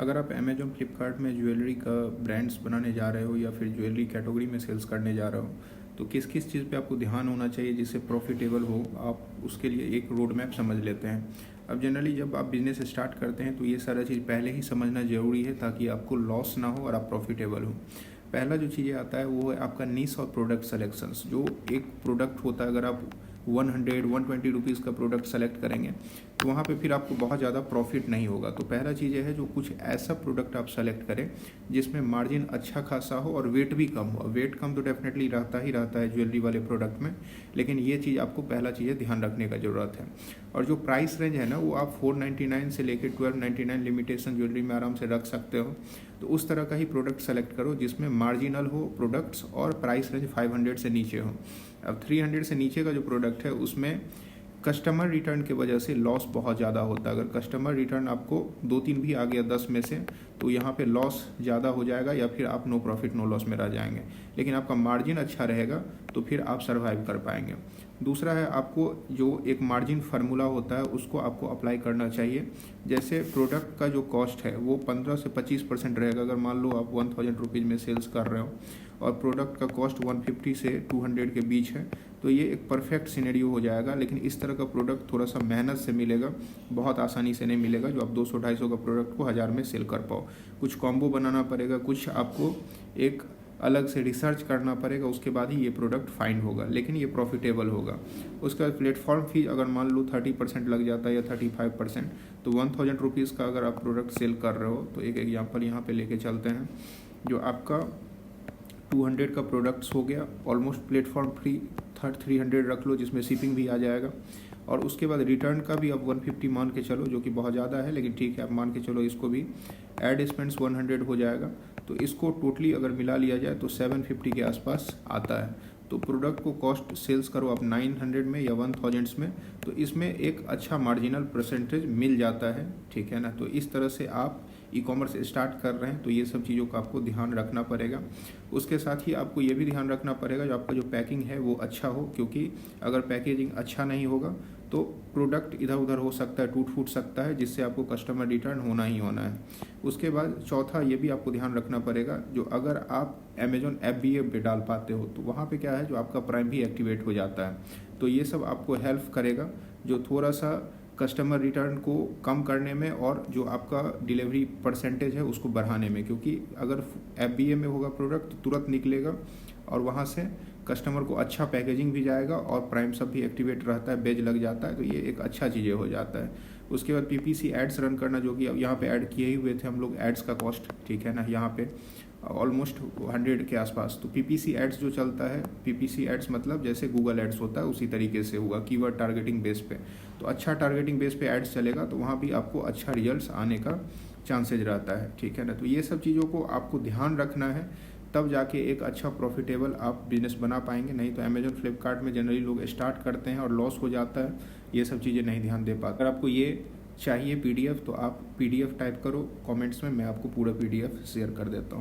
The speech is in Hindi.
अगर आप अमेजोन फ्लिपकार्ट में ज्वेलरी का ब्रांड्स बनाने जा रहे हो या फिर ज्वेलरी कैटेगरी में सेल्स करने जा रहे हो, तो किस किस चीज़ पे आपको ध्यान होना चाहिए जिससे प्रॉफिटेबल हो, आप उसके लिए एक रोड मैप समझ लेते हैं। अब जनरली जब आप बिजनेस स्टार्ट करते हैं तो ये सारा चीज़ पहले ही समझना ज़रूरी है ताकि आपको लॉस ना हो और आप प्रॉफिटेबल हो। पहला जो चीज़ें आता है वो है आपका नीश और प्रोडक्ट सेलेक्शंस। जो एक प्रोडक्ट होता है, अगर आप 100-120 रुपीज़ का प्रोडक्ट सेलेक्ट करेंगे तो वहाँ पे फिर आपको बहुत ज़्यादा प्रॉफिट नहीं होगा। तो पहला चीज़ ये है, जो कुछ ऐसा प्रोडक्ट आप सेलेक्ट करें जिसमें मार्जिन अच्छा खासा हो और वेट भी कम हो। वेट कम तो डेफिनेटली रहता ही रहता है ज्वेलरी वाले प्रोडक्ट में, लेकिन ये चीज़ आपको पहला चीज़ ध्यान रखने का ज़रूरत है। और जो प्राइस रेंज है ना, वो आप 499 से लेकर 1299 लिमिटेशन ज्वेलरी में आराम से रख सकते हो। तो उस तरह का ही प्रोडक्ट सेलेक्ट करो जिसमें मार्जिनल हो प्रोडक्ट्स और प्राइस रेंज 500 से नीचे हो। अब 300 से नीचे का जो प्रोडक्ट है उसमें कस्टमर रिटर्न की वजह से लॉस बहुत ज़्यादा होता है। अगर कस्टमर रिटर्न आपको 2-3 भी आ गया 10 में से, तो यहाँ पे लॉस ज़्यादा हो जाएगा या फिर आप नो प्रॉफिट नो लॉस में रह जाएंगे। लेकिन आपका मार्जिन अच्छा रहेगा तो फिर आप सर्वाइव कर पाएंगे। दूसरा है, आपको जो एक मार्जिन फार्मूला होता है उसको आपको अप्लाई करना चाहिए। जैसे प्रोडक्ट का जो कॉस्ट है वो 15 से 25% रहेगा। अगर मान लो आप 1000 रुपीज़ में सेल्स कर रहे हो और प्रोडक्ट का कॉस्ट 150 से 200 के बीच है, तो ये एक परफेक्ट सिनेरियो हो जाएगा। लेकिन इस तरह का प्रोडक्ट थोड़ा सा मेहनत से मिलेगा, बहुत आसानी से नहीं मिलेगा जो आप 200-250 का प्रोडक्ट को 1000 में सेल कर पाओ। कुछ कॉम्बो बनाना पड़ेगा, कुछ आपको एक अलग से रिसर्च करना पड़ेगा, उसके बाद ही ये प्रोडक्ट फाइंड होगा, लेकिन ये प्रॉफिटेबल होगा। उसका प्लेटफॉर्म फी अगर मान लो 30% लग जाता है या 35%, तो 1000 रुपीज़ का अगर आप प्रोडक्ट सेल कर रहे हो, तो एक एग्जांपल यहाँ पे लेके चलते हैं। जो आपका 200 का प्रोडक्ट्स हो गया, ऑलमोस्ट प्लेटफॉर्म फ्री 300 रख लो जिसमें शिपिंग भी आ जाएगा। और उसके बाद रिटर्न का भी आप 150 मान के चलो, जो कि बहुत ज़्यादा है लेकिन ठीक है, आप मान के चलो इसको भी। एड एक्सपेंस 100 हो जाएगा, तो इसको टोटली अगर मिला लिया जाए तो 750 के आसपास आता है। तो प्रोडक्ट को कॉस्ट सेल्स करो आप 900 में या 1000 में, तो इसमें एक अच्छा मार्जिनल परसेंटेज मिल जाता है, ठीक है ना। तो इस तरह से आप ई कॉमर्स स्टार्ट कर रहे हैं तो ये सब चीज़ों का आपको ध्यान रखना पड़ेगा। उसके साथ ही आपको ये भी ध्यान रखना पड़ेगा जो आपका जो पैकिंग है वो अच्छा हो, क्योंकि अगर पैकेजिंग अच्छा नहीं होगा तो प्रोडक्ट इधर उधर हो सकता है, टूट फूट सकता है, जिससे आपको कस्टमर रिटर्न होना ही होना है। उसके बाद चौथा ये भी आपको ध्यान रखना पड़ेगा, जो अगर आप अमेजोन FBA पे डाल पाते हो तो वहाँ पे क्या है, जो आपका प्राइम भी एक्टिवेट हो जाता है। तो ये सब आपको हेल्प करेगा, जो थोड़ा सा कस्टमर रिटर्न को कम करने में और जो आपका डिलीवरी परसेंटेज है उसको बढ़ाने में। क्योंकि अगर FBA में होगा प्रोडक्ट तो तुरंत निकलेगा और वहाँ से कस्टमर को अच्छा पैकेजिंग भी जाएगा और प्राइम सब भी एक्टिवेट रहता है, बेज लग जाता है, तो ये एक अच्छा चीज़ें हो जाता है। उसके बाद PPC एड्स रन करना, जो कि अब यहाँ पे ऐड किए ही हुए थे हम लोग एड्स का कॉस्ट, ठीक है ना, यहाँ पे ऑलमोस्ट 100 के आसपास। तो PPC एड्स जो चलता है, PPC एड्स मतलब जैसे गूगल एड्स होता है उसी तरीके से हुआ, कीवर्ड टारगेटिंग बेस पे। तो अच्छा टारगेटिंग बेस पे एड्स चलेगा तो वहाँ भी आपको अच्छा रिजल्ट्स आने का चांसेज रहता है, ठीक है ना। तो ये सब चीज़ों को आपको ध्यान रखना है, तब जाके एक अच्छा प्रॉफिटेबल आप बिजनेस बना पाएंगे। नहीं तो अमेजोन फ्लिपकार्ट में जनरली लोग स्टार्ट करते हैं और लॉस हो जाता है, ये सब चीज़ें नहीं ध्यान दे पाते। अगर आपको ये चाहिए PDF तो आप PDF टाइप करो कमेंट्स में, मैं आपको पूरा PDF शेयर कर देता हूँ।